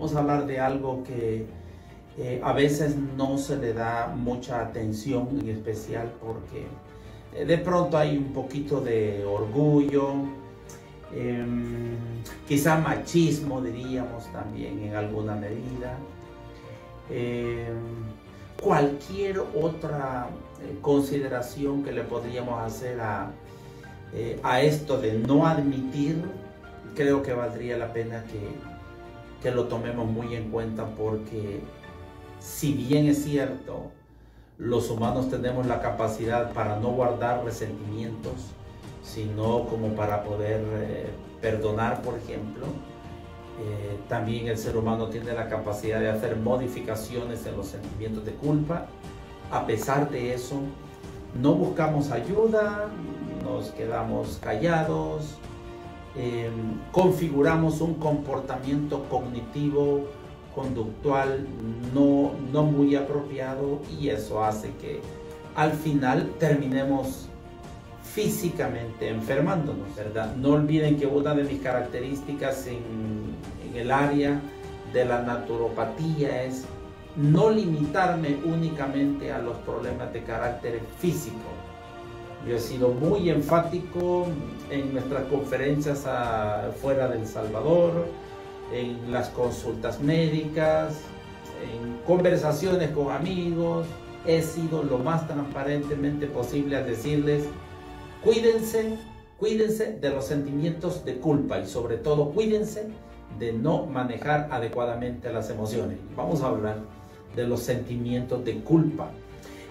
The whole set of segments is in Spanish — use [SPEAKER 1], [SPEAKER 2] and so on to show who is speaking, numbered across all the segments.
[SPEAKER 1] vamos a hablar de algo que a veces no se le da mucha atención, en especial porque de pronto hay un poquito de orgullo, quizá machismo, diríamos también en alguna medida. Cualquier otra consideración que le podríamos hacer a esto de no admitir, creo que valdría la pena que lo tomemos muy en cuenta, porque si bien es cierto, los humanos tenemos la capacidad para no guardar resentimientos, sino como para poder perdonar, por ejemplo, también el ser humano tiene la capacidad de hacer modificaciones en los sentimientos de culpa. A pesar de eso, no buscamos ayuda, nos quedamos callados, configuramos un comportamiento cognitivo, conductual no muy apropiado, y eso hace que al final terminemos físicamente enfermándonos, ¿verdad? No olviden que una de mis características en el área de la naturopatía es no limitarme únicamente a los problemas de carácter físico. Yo he sido muy enfático en nuestras conferencias fuera de El Salvador, en las consultas médicas, en conversaciones con amigos. He sido lo más transparentemente posible a decirles: cuídense de los sentimientos de culpa, y sobre todo cuídense de no manejar adecuadamente las emociones. Vamos a hablar de los sentimientos de culpa.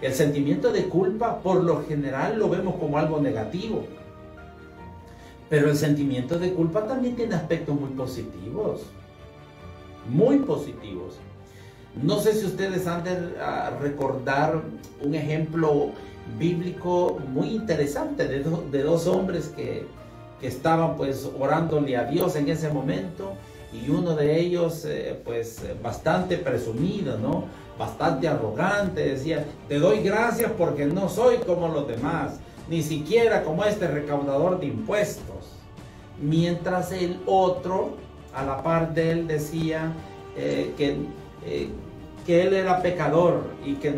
[SPEAKER 1] El sentimiento de culpa por lo general lo vemos como algo negativo, pero el sentimiento de culpa también tiene aspectos muy positivos, muy positivos. No sé si ustedes han de recordar un ejemplo bíblico muy interesante de dos hombres que estaban pues orándole a Dios en ese momento, y uno de ellos pues bastante presumido, ¿no? Bastante arrogante, decía: te doy gracias porque no soy como los demás, ni siquiera como este recaudador de impuestos. Mientras el otro, a la par de él, decía que él era pecador y que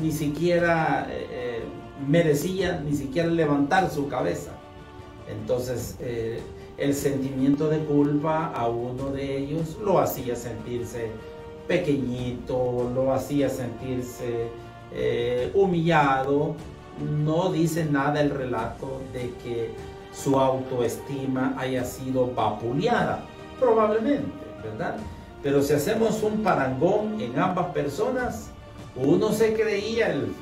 [SPEAKER 1] ni siquiera merecía ni siquiera levantar su cabeza. Entonces el sentimiento de culpa a uno de ellos lo hacía sentirse pequeñito, lo hacía sentirse humillado. No dice nada el relato de que su autoestima haya sido vapuleada, probablemente, ¿verdad? Pero si hacemos un parangón en ambas personas, uno se creía el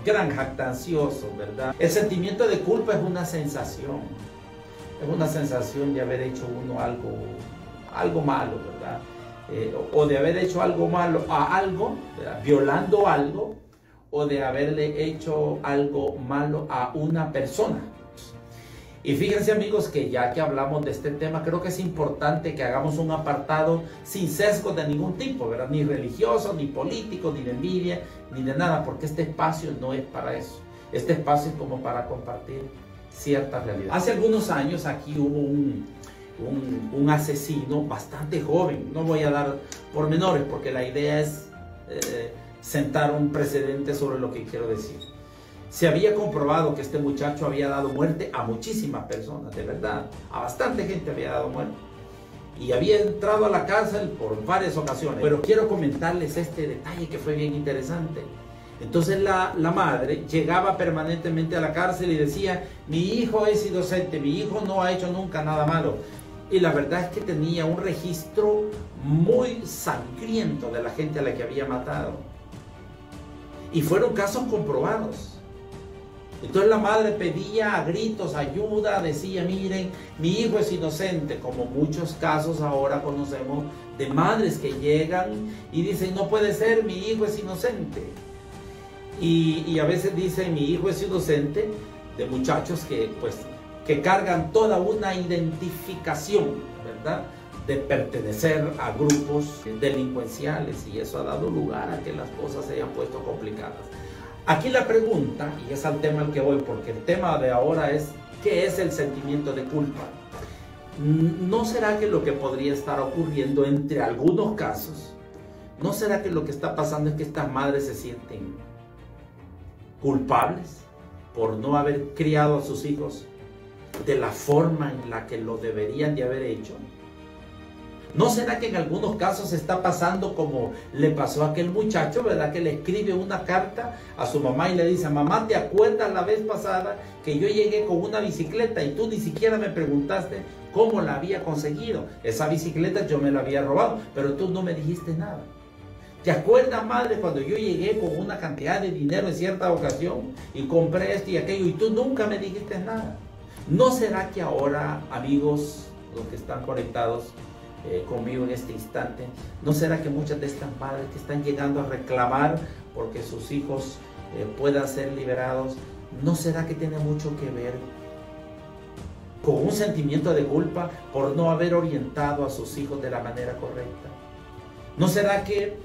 [SPEAKER 1] gran jactancioso, ¿verdad? El sentimiento de culpa es una sensación de haber hecho uno algo malo, ¿verdad? O de haber hecho algo malo a algo, ¿verdad? Violando algo, o de haberle hecho algo malo a una persona. Y fíjense, amigos, que ya que hablamos de este tema, creo que es importante que hagamos un apartado sin sesgo de ningún tipo, ¿verdad? Ni religioso, ni político, ni de envidia, ni de nada, porque este espacio no es para eso. Este espacio es como para compartir cierta realidad. Hace algunos años aquí hubo un asesino bastante joven. No voy a dar pormenores porque la idea es sentar un precedente sobre lo que quiero decir. Se había comprobado que este muchacho había dado muerte a muchísimas personas, de verdad, a bastante gente había dado muerte, y había entrado a la cárcel por varias ocasiones. Pero quiero comentarles este detalle que fue bien interesante. Entonces la madre llegaba permanentemente a la cárcel y decía: mi hijo es inocente, mi hijo no ha hecho nunca nada malo. Y la verdad es que tenía un registro muy sangriento de la gente a la que había matado, y fueron casos comprobados. Entonces la madre pedía a gritos ayuda, decía: miren, mi hijo es inocente, como muchos casos ahora conocemos de madres que llegan y dicen: no puede ser, mi hijo es inocente. Y a veces dicen: mi hijo es inocente, de muchachos que cargan toda una identificación, ¿verdad?, de pertenecer a grupos delincuenciales, y eso ha dado lugar a que las cosas se hayan puesto complicadas. Aquí la pregunta, y es al tema al que voy, porque el tema de ahora es: ¿qué es el sentimiento de culpa? ¿No será que lo que podría estar ocurriendo entre algunos casos, no será que lo que está pasando es que estas madres se sienten culpables por no haber criado a sus hijos de la forma en la que lo deberían de haber hecho? ¿No será que en algunos casos está pasando como le pasó a aquel muchacho, verdad? Que le escribe una carta a su mamá y le dice: mamá, ¿te acuerdas la vez pasada que yo llegué con una bicicleta y tú ni siquiera me preguntaste cómo la había conseguido? Esa bicicleta yo me la había robado, pero tú no me dijiste nada. ¿Te acuerdas, madre, cuando yo llegué con una cantidad de dinero en cierta ocasión y compré esto y aquello y tú nunca me dijiste nada? ¿No será que ahora, amigos, los que están conectados conmigo en este instante, no será que muchas de estas madres que están llegando a reclamar porque sus hijos puedan ser liberados, no será que tiene mucho que ver con un sentimiento de culpa por no haber orientado a sus hijos de la manera correcta? ¿No será que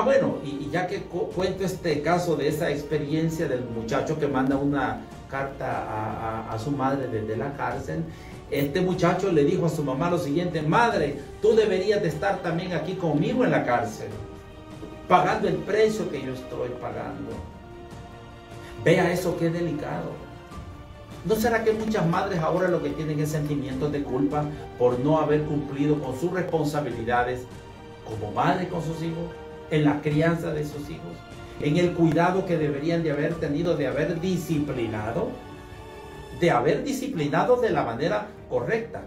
[SPEAKER 1] bueno, y ya que cuento este caso de esa experiencia del muchacho que manda una carta a su madre desde la cárcel, este muchacho le dijo a su mamá lo siguiente: madre, tú deberías de estar también aquí conmigo en la cárcel, pagando el precio que yo estoy pagando. Vea eso, qué delicado. ¿No será que muchas madres ahora lo que tienen es sentimientos de culpa por no haber cumplido con sus responsabilidades como madre con sus hijos, en la crianza de sus hijos, en el cuidado que deberían de haber tenido, de haber disciplinado de la manera correcta?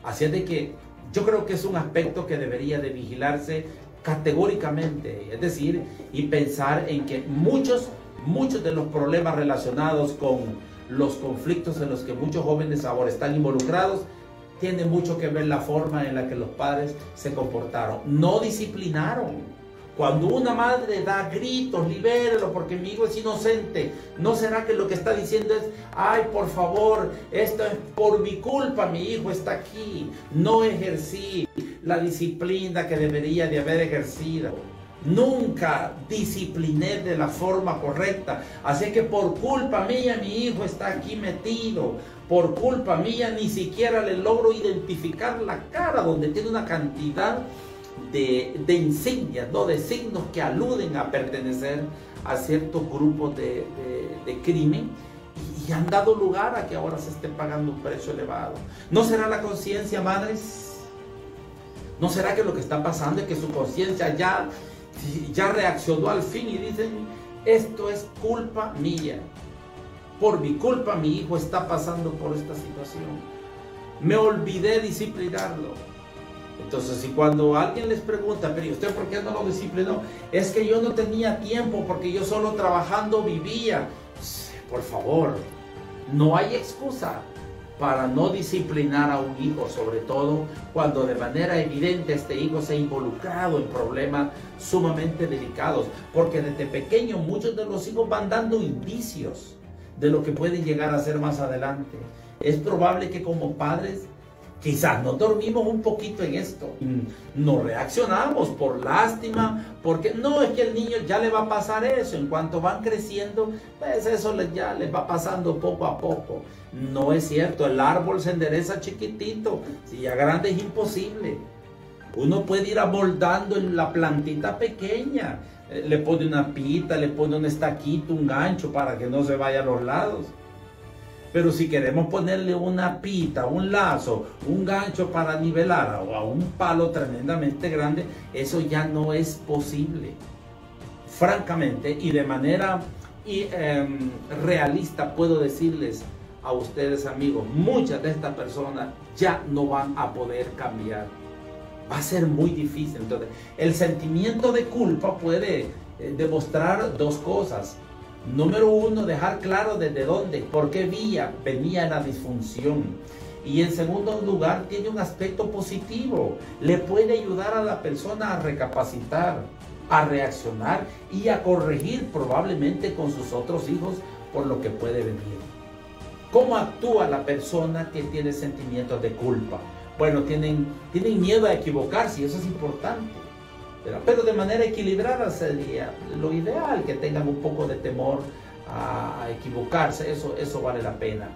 [SPEAKER 1] Así es de que yo creo que es un aspecto que debería de vigilarse categóricamente, es decir, y pensar en que muchos de los problemas relacionados con los conflictos en los que muchos jóvenes ahora están involucrados tiene mucho que ver la forma en la que los padres se comportaron. No disciplinaron. Cuando una madre da gritos: libérelo porque mi hijo es inocente, ¿no será que lo que está diciendo es: ay, por favor, esto es por mi culpa, mi hijo está aquí, no ejercí la disciplina que debería de haber ejercido, nunca discipliné de la forma correcta, así que por culpa mía mi hijo está aquí metido, por culpa mía ni siquiera le logro identificar la cara, donde tiene una cantidad de insignias, ¿no? De signos que aluden a pertenecer a ciertos grupos de crimen, y han dado lugar a que ahora se esté pagando un precio elevado. ¿No será la conciencia, madres? ¿No será que lo que está pasando es que su conciencia ya reaccionó al fin y dicen: esto es culpa mía, por mi culpa mi hijo está pasando por esta situación, me olvidé disciplinarlo? Entonces, si cuando alguien les pregunta: pero ¿y usted por qué no lo disciplinó? Es que yo no tenía tiempo, porque yo solo trabajando vivía. Por favor, no hay excusa para no disciplinar a un hijo, sobre todo cuando de manera evidente este hijo se ha involucrado en problemas sumamente delicados, porque desde pequeño muchos de los hijos van dando indicios de lo que pueden llegar a ser más adelante. Es probable que como padres quizás nos dormimos un poquito en esto, no reaccionamos por lástima, porque no, es que el niño ya le va a pasar eso, en cuanto van creciendo, pues eso ya les va pasando poco a poco. No es cierto, el árbol se endereza chiquitito, si ya grande es imposible. Uno puede ir amoldando en la plantita pequeña, le pone una pita, le pone un estaquito, un gancho para que no se vaya a los lados. Pero si queremos ponerle una pita, un lazo, un gancho para nivelar o a un palo tremendamente grande, eso ya no es posible. Francamente y de manera realista puedo decirles a ustedes, amigos, muchas de estas personas ya no van a poder cambiar. Va a ser muy difícil. Entonces, el sentimiento de culpa puede demostrar dos cosas. Número uno, dejar claro desde dónde, por qué vía venía la disfunción. Y en segundo lugar, tiene un aspecto positivo. Le puede ayudar a la persona a recapacitar, a reaccionar y a corregir probablemente con sus otros hijos por lo que puede venir. ¿Cómo actúa la persona que tiene sentimientos de culpa? Bueno, tienen miedo a equivocarse y eso es importante. Pero de manera equilibrada sería lo ideal, que tengan un poco de temor a equivocarse, eso vale la pena.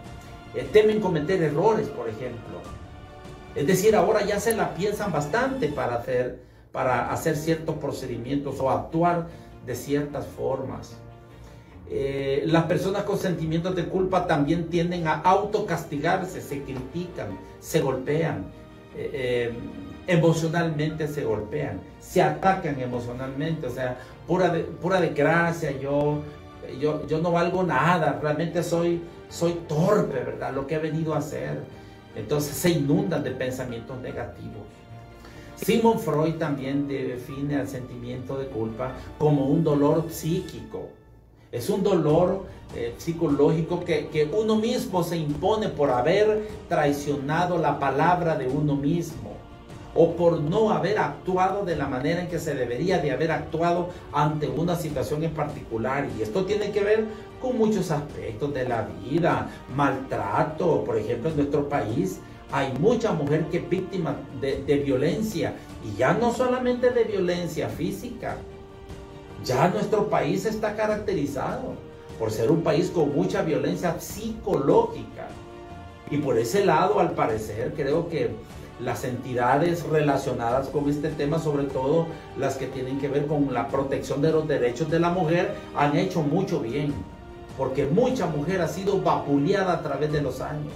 [SPEAKER 1] temen cometer errores, por ejemplo. Es decir, ahora ya se la piensan bastante para hacer ciertos procedimientos o actuar de ciertas formas. Las personas con sentimientos de culpa también tienden a autocastigarse, se critican, se golpean, emocionalmente se golpean, se atacan emocionalmente, o sea, pura desgracia, yo no valgo nada, realmente soy torpe, ¿verdad? Lo que he venido a hacer. Entonces se inundan de pensamientos negativos. Sigmund Freud también define al sentimiento de culpa como un dolor psíquico. Es un dolor psicológico que uno mismo se impone por haber traicionado la palabra de uno mismo o por no haber actuado de la manera en que se debería de haber actuado ante una situación en particular. Y esto tiene que ver con muchos aspectos de la vida, maltrato. Por ejemplo, en nuestro país hay mucha mujer que es víctima de violencia, y ya no solamente de violencia física. Ya nuestro país está caracterizado por ser un país con mucha violencia psicológica. Y por ese lado, al parecer, creo que las entidades relacionadas con este tema, sobre todo las que tienen que ver con la protección de los derechos de la mujer, han hecho mucho bien. Porque mucha mujer ha sido vapuleada a través de los años.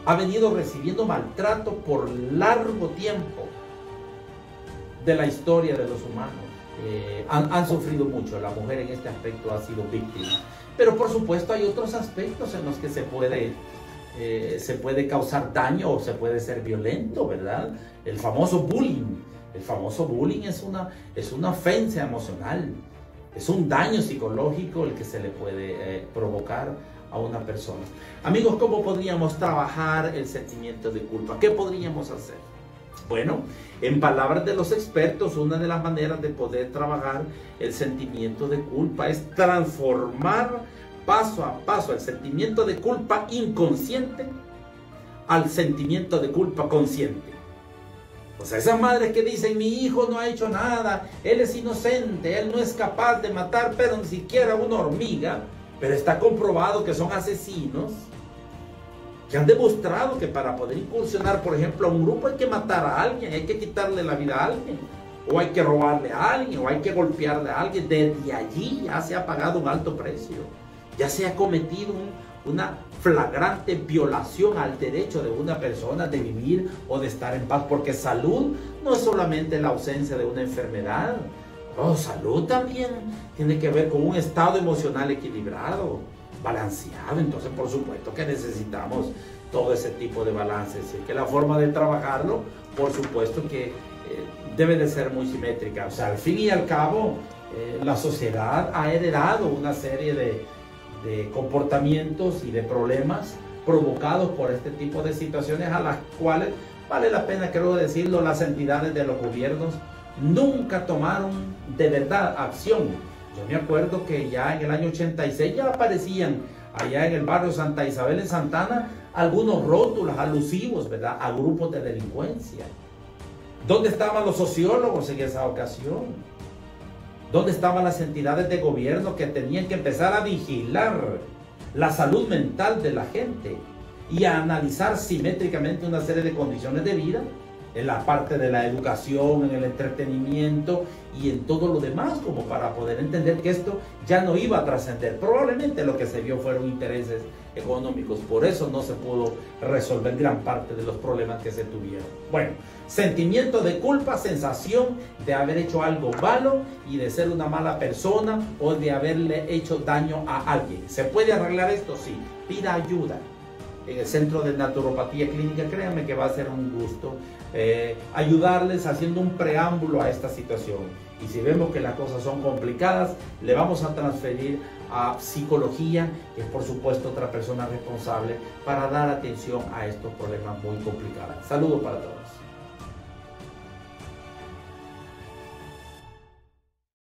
[SPEAKER 1] Ha venido recibiendo maltrato por largo tiempo de la historia de los humanos. Han sufrido mucho, la mujer en este aspecto ha sido víctima. Pero por supuesto hay otros aspectos en los que se puede causar daño o se puede ser violento, ¿verdad? El famoso bullying. El famoso bullying es una ofensa emocional. Es un daño psicológico el que se le puede provocar a una persona. Amigos, ¿cómo podríamos trabajar el sentimiento de culpa? ¿Qué podríamos hacer? Bueno, en palabras de los expertos, una de las maneras de poder trabajar el sentimiento de culpa es transformar paso a paso el sentimiento de culpa inconsciente al sentimiento de culpa consciente. O sea, esas madres que dicen, mi hijo no ha hecho nada, él es inocente, él no es capaz de matar, pero ni siquiera una hormiga, pero está comprobado que son asesinos, que han demostrado que para poder incursionar, por ejemplo, a un grupo hay que matar a alguien, hay que quitarle la vida a alguien, o hay que robarle a alguien, o hay que golpearle a alguien. Desde allí ya se ha pagado un alto precio, ya se ha cometido una flagrante violación al derecho de una persona de vivir o de estar en paz, porque salud no es solamente la ausencia de una enfermedad. Salud también tiene que ver con un estado emocional equilibrado, balanceado. Entonces, por supuesto que necesitamos todo ese tipo de balances, y que la forma de trabajarlo, por supuesto que debe de ser muy simétrica. O sea, al fin y al cabo, la sociedad ha heredado una serie de comportamientos y de problemas provocados por este tipo de situaciones, a las cuales vale la pena, creo decirlo, las entidades de los gobiernos nunca tomaron de verdad acción. Yo me acuerdo que ya en el año 86 ya aparecían allá en el barrio Santa Isabel en Santana algunos rótulos alusivos, ¿verdad?, a grupos de delincuencia. ¿Dónde estaban los sociólogos en esa ocasión? ¿Dónde estaban las entidades de gobierno que tenían que empezar a vigilar la salud mental de la gente y a analizar simétricamente una serie de condiciones de vida en la parte de la educación, en el entretenimiento y en todo lo demás, como para poder entender que esto ya no iba a trascender? Probablemente lo que se vio fueron intereses económicos, por eso no se pudo resolver gran parte de los problemas que se tuvieron. Bueno, sentimiento de culpa, sensación de haber hecho algo malo y de ser una mala persona o de haberle hecho daño a alguien. ¿Se puede arreglar esto? Sí. Pida ayuda. En el Centro de Naturopatía Clínica, créanme que va a ser un gusto ayudarles haciendo un preámbulo a esta situación. Y si vemos que las cosas son complicadas, le vamos a transferir a psicología, que es por supuesto otra persona responsable para dar atención a estos problemas muy complicados. Saludos para todos.